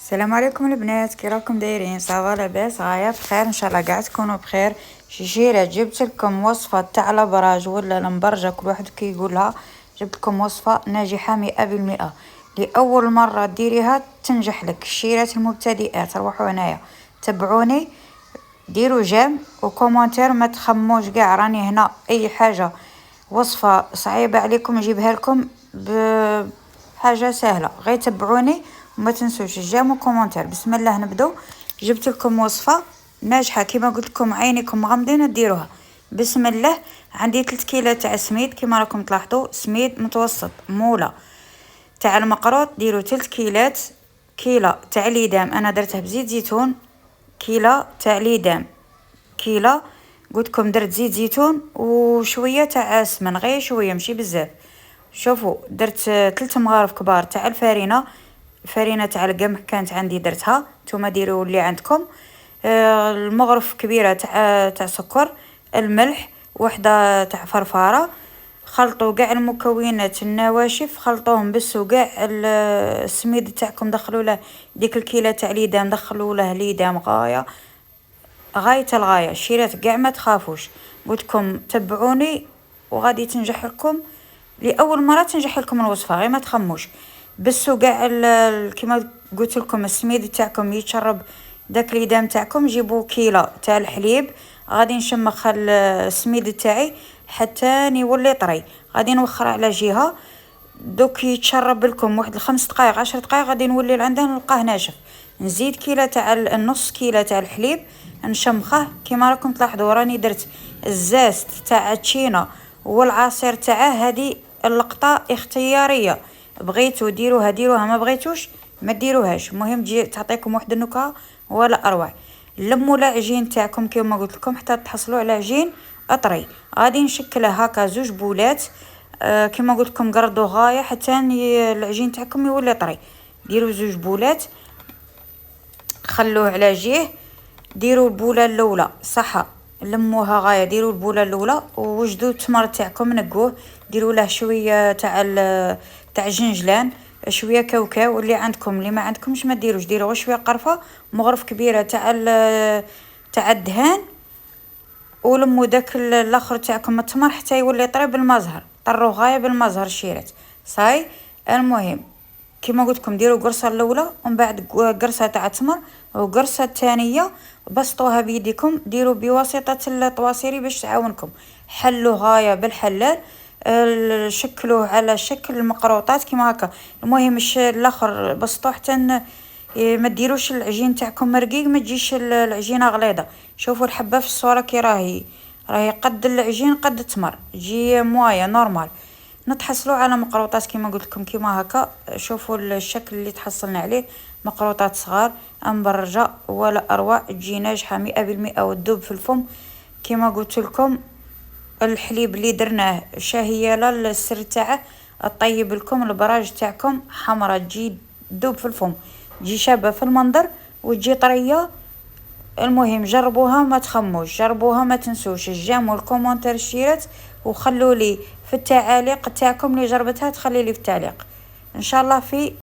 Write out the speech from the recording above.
السلام عليكم البنات، كي راكم دايرين؟ صافا لاباس؟ غايه بخير ان شاء الله، قاع تكونوا بخير. شجيره جبت لكم وصفه تاع لابراج ولا المبرجه، كل واحد كي يقولها. جبت لكم وصفه ناجحه 100%، لاول مره ديريها تنجح لك. الشيرات المبتدئات روحوا هنايا تبعوني، ديروا جيم وكومونتير، ما تخموش كاع، راني هنا اي حاجه وصفه صعيبه عليكم نجيبها لكم بحاجه سهله، غير تبعوني وما تنسوش الجيم وكومونتير. بسم الله نبدو. جبت لكم وصفه ناجحه كما قلت لكم، عينيكم مغمضين ديروها. بسم الله. عندي 3 كيلو تاع سميد، كما راكم تلاحظوا سميد متوسط موله تاع المقروط. ديروا 3 كيلات. كيلو تاع ليدام انا درته بزيت زيتون، كيلو تاع ليدام، كيلو قلت لكم درت زيت زيتون وشويه تاع سمن، غير شويه ماشي بزاف. شوفوا درت 3 مغارف كبار تاع الفارينه، فرينه تاع القمح كانت عندي درتها، نتوما ديروا اللي عندكم. المغرف كبيره تاع سكر، الملح، وحده تاع فرفاره. خلطوا كاع المكونات النواشف، خلطوهم بسوا كاع السميد تاعكم، دخلوا له ديك الكيله تاع ليدام، دخلوا له ليدام غاية الغاية. الشيرات كاع ما تخافوش، قلتلكم تبعوني وغادي تنجح لكم، لأول مرة تنجح لكم الوصفة، غير ما تخموش. بسوا كاع كيما قلت لكم السميد تاعكم يتشرب داك ليدام تاعكم. جيبوا كيلو تاع الحليب، غادي نشمخ السميد تاعي حتى يولي طري، غادي نوخر على جهة. دوك يتشرب لكم واحد 5 دقائق 10 دقائق، غادي نولي لعنده نلقاه ناشف. نزيد كيلو تاع النص كيلو تاع الحليب، نشمخه كيما راكم تلاحظوا. راني درت الزاست تاع التشينا والعصير تاعه، هذه اللقطه اختياريه، بغيتو ديروها ديروها، ما بغيتوش ما ديروهاش. المهم تجي تعطيكم واحد النكهه ولا اروع. لموا العجين تاعكم كيما قلت لكم حتى تحصلوا على عجين اطري. غادي نشكله هكا 2 بولات، كيما قلت لكم قردوا غايه حتى العجين تاعكم يولي طري. ديروا 2 بولات، خلوه على جهه. ديروا البوله الاولى صح، لموها غايه، ديروا البوله الاولى ووجدوا التمر تاعكم، نقوه، ديروا له شويه تاع الجنجلان، شويه كاوكاو اللي عندكم. اللي ما عندكمش ما ديروش، ديروا غير شويه قرفه، مغرف كبيره تاع الدهان، ولموا داك الاخر تاعكم التمر حتى يولي طري بالمزهر. طروه غايه بالمزهر الشيرات صاي. المهم كيما قلت لكم ديروا قرصه الاولى ومن بعد قرصه تاع التمر وقرصه الثانيه، بسطوها بيديكم، ديروا بواسطه الطواسيري باش تعاونكم. حلوا غايه بالحلال، شكلوه على شكل المقروطات كيما هكا. المهم الاخر بسطوه حتى ما ديروش العجين تاعكم رقيق، ما تجيش العجينه غليظه. شوفوا الحبه في الصوره كي راهي قد العجين قد التمر، تجي موايه نورمال. نتحصلوا على مقروطات كيما قلت لكم كيما هكا. شوفوا الشكل اللي تحصلنا عليه، مقروطات صغار مبرجه ولا اروع، تجي ناجحه 100% وتذوب في الفم. كيما قلت لكم الحليب اللي درناه شاهيه لا السر تاعه، طيب لكم البراج تاعكم حمرة، تجي تذوب في الفم، تجي شابه في المنظر وتجي طريه. المهم جربوها ما تخموش، جربوها ما تنسوش الجيم والكومنتر الشيرات، وخلوا لي في التعاليق تاعكم اللي جربتها تخلي لي في التعليق ان شاء الله. في